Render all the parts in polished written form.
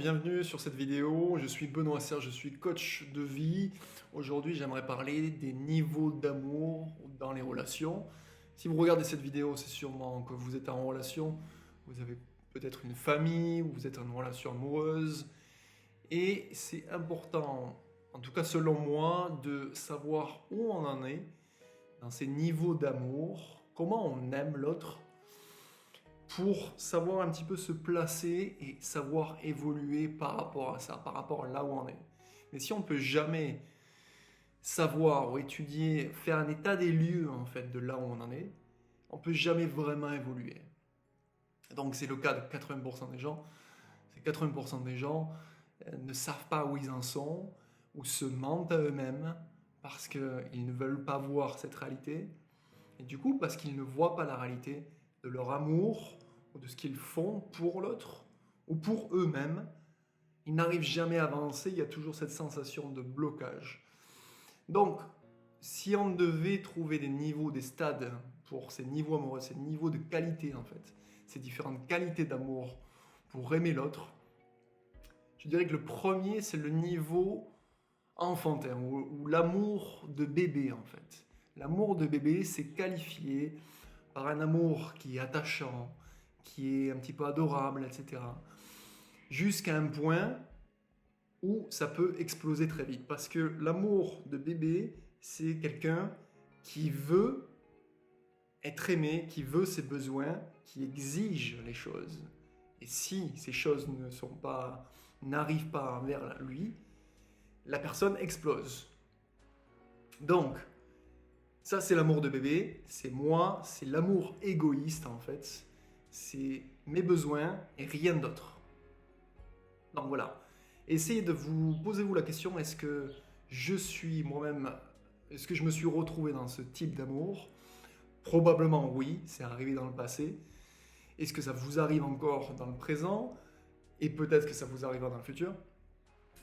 bienvenue sur cette vidéo. Je suis Benoît Serre, je suis coach de vie. Aujourd'hui, j'aimerais parler des niveaux d'amour dans les relations. Si vous regardez cette vidéo, c'est sûrement que vous êtes en relation, vous avez peut-être une famille, ou vous êtes en relation amoureuse. Et c'est important, en tout cas selon moi, de savoir où on en est dans ces niveaux d'amour, comment on aime l'autre, pour savoir un petit peu se placer et savoir évoluer par rapport à ça, par rapport à là où on est. Mais si on ne peut jamais savoir ou étudier, faire un état des lieux en fait de là où on en est, on ne peut jamais vraiment évoluer. Donc c'est le cas de 80% des gens. Ces 80% des gens ne savent pas où ils en sont, ou se mentent à eux-mêmes parce qu'ils ne veulent pas voir cette réalité. Et du coup, parce qu'ils ne voient pas la réalité de leur amour, ou de ce qu'ils font pour l'autre, ou pour eux-mêmes, ils n'arrivent jamais à avancer, il y a toujours cette sensation de blocage. Donc, si on devait trouver des niveaux, des stades pour ces niveaux amoureux, ces niveaux de qualité en fait, ces différentes qualités d'amour pour aimer l'autre, je dirais que le premier, c'est le niveau enfantin, ou l'amour de bébé en fait. L'amour de bébé, c'est qualifié par un amour qui est attachant, qui est un petit peu adorable, etc. Jusqu'à un point où ça peut exploser très vite. Parce que l'amour de bébé, c'est quelqu'un qui veut être aimé, qui veut ses besoins, qui exige les choses. Et si ces choses n'arrivent pas vers lui, la personne explose. Donc, ça c'est l'amour de bébé, c'est moi, c'est l'amour égoïste en fait. C'est mes besoins et rien d'autre. Donc voilà. Essayez de posez-vous la question, est-ce que je suis moi-même, est-ce que je me suis retrouvé dans ce type d'amour? Probablement oui, c'est arrivé dans le passé. Est-ce que ça vous arrive encore dans le présent? Et peut-être que ça vous arrivera dans le futur.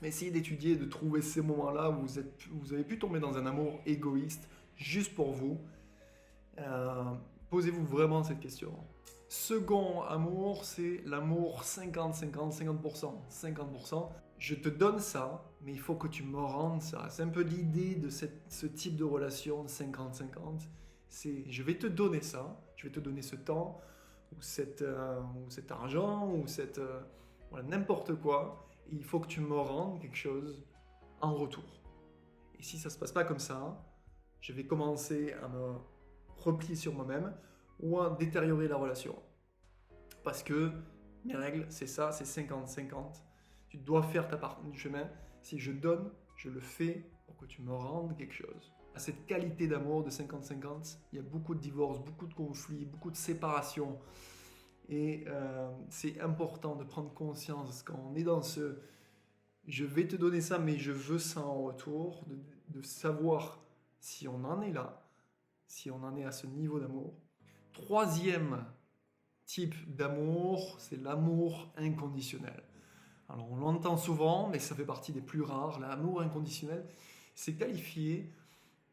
Mais essayez d'étudier, de trouver ces moments-là où vous avez pu tomber dans un amour égoïste, juste pour vous. Posez-vous vraiment cette question. Second amour, c'est l'amour 50-50, 50%. 50%, je te donne ça, mais il faut que tu me rendes ça. C'est un peu l'idée de ce type de relation 50-50. C'est je vais te donner ça, je vais te donner ce temps, ou cet argent, ou voilà, n'importe quoi. Et il faut que tu me rendes quelque chose en retour. Et si ça ne se passe pas comme ça, je vais commencer à me replier sur moi-même ou à détériorer la relation. Parce que mes règles, c'est ça, c'est 50-50. Tu dois faire ta part du chemin. Si je donne, je le fais pour que tu me rendes quelque chose. À cette qualité d'amour de 50-50, il y a beaucoup de divorces, beaucoup de conflits, beaucoup de séparations. Et c'est important de prendre conscience quand on est dans ce « je vais te donner ça, mais je veux ça en retour », de savoir si on en est là, si on en est à ce niveau d'amour. Troisième type d'amour, c'est l'amour inconditionnel. Alors on l'entend souvent, mais ça fait partie des plus rares. L'amour inconditionnel, c'est qualifié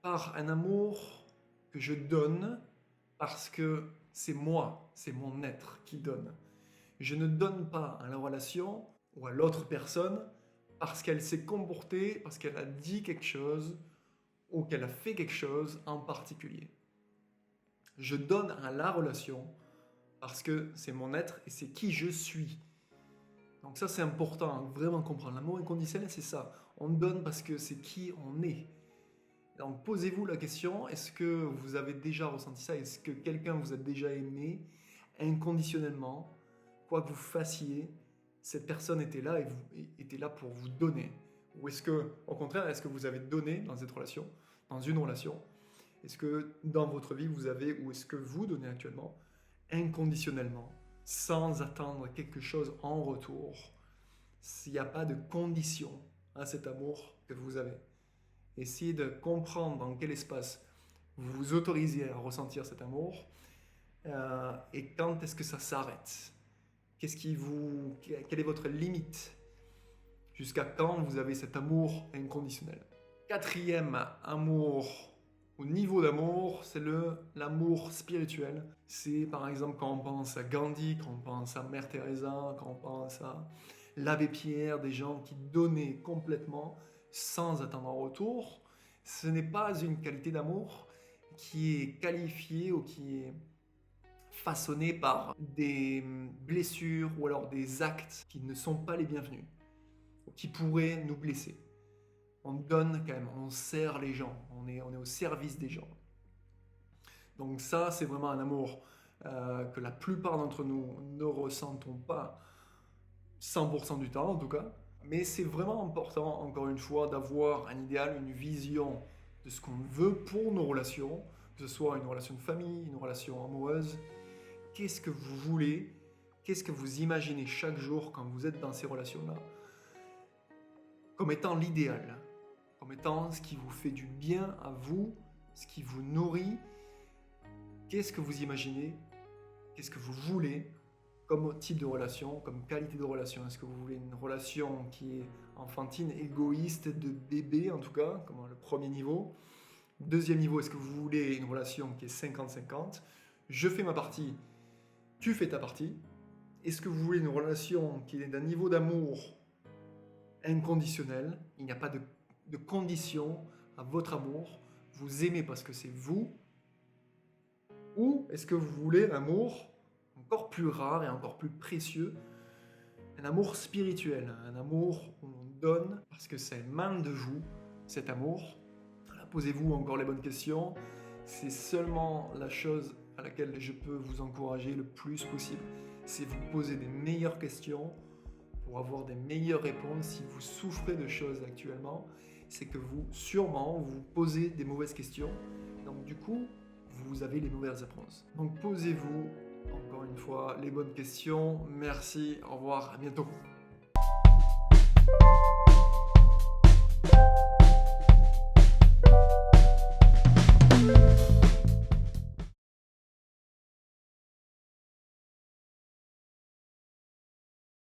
par un amour que je donne parce que c'est moi, c'est mon être qui donne. Je ne donne pas à la relation ou à l'autre personne parce qu'elle s'est comportée, parce qu'elle a dit quelque chose ou qu'elle a fait quelque chose en particulier. Je donne à la relation parce que c'est mon être et c'est qui je suis. Donc ça c'est important, vraiment comprendre. L'amour inconditionnel, c'est ça. On donne parce que c'est qui on est. Donc posez-vous la question, est-ce que vous avez déjà ressenti ça? Est-ce que quelqu'un vous a déjà aimé inconditionnellement? Quoi que vous fassiez, cette personne était là et était là pour vous donner. Ou est-ce que, au contraire, est-ce que vous avez donné dans cette relation, dans une relation? Est-ce que dans votre vie, vous avez, ou est-ce que vous donnez actuellement, inconditionnellement, sans attendre quelque chose en retour, s'il n'y a pas de condition à cet amour que vous avez? Essayez de comprendre dans quel espace vous vous autorisez à ressentir cet amour et quand est-ce que ça s'arrête. Quelle est votre limite? Jusqu'à quand vous avez cet amour inconditionnel? Quatrième amour, au niveau d'amour, c'est l'amour spirituel. C'est par exemple quand on pense à Gandhi, quand on pense à Mère Teresa, quand on pense à l'abbé Pierre, des gens qui donnaient complètement sans attendre un retour. Ce n'est pas une qualité d'amour qui est qualifiée ou qui est façonnée par des blessures ou alors des actes qui ne sont pas les bienvenus, qui pourraient nous blesser. On donne quand même, on sert les gens, on est au service des gens. Donc ça, c'est vraiment un amour que la plupart d'entre nous ne ressentons pas 100% du temps en tout cas. Mais c'est vraiment important, encore une fois, d'avoir un idéal, une vision de ce qu'on veut pour nos relations, que ce soit une relation de famille, une relation amoureuse. Qu'est-ce que vous voulez? Qu'est-ce que vous imaginez chaque jour quand vous êtes dans ces relations-là? Comme étant l'idéal, comme étant ce qui vous fait du bien à vous, ce qui vous nourrit. Qu'est-ce que vous imaginez? Qu'est-ce que vous voulez comme type de relation, comme qualité de relation? Est-ce que vous voulez une relation qui est enfantine, égoïste, de bébé en tout cas, comme le premier niveau? Deuxième niveau, est-ce que vous voulez une relation qui est 50-50? Je fais ma partie, tu fais ta partie. Est-ce que vous voulez une relation qui est d'un niveau d'amour inconditionnel? Il n'y a pas de condition à votre amour. Vous aimez parce que c'est vous. Ou est-ce que vous voulez un amour encore plus rare et encore plus précieux, un amour spirituel, un amour où on donne parce que ça émane de vous, cet amour? Posez-vous encore les bonnes questions. C'est seulement la chose à laquelle je peux vous encourager le plus possible. C'est vous poser des meilleures questions pour avoir des meilleures réponses. Si vous souffrez de choses actuellement, c'est que vous posez des mauvaises questions. Donc du coup, vous avez les mauvaises réponses. Donc posez-vous encore une fois les bonnes questions. Merci, au revoir, à bientôt.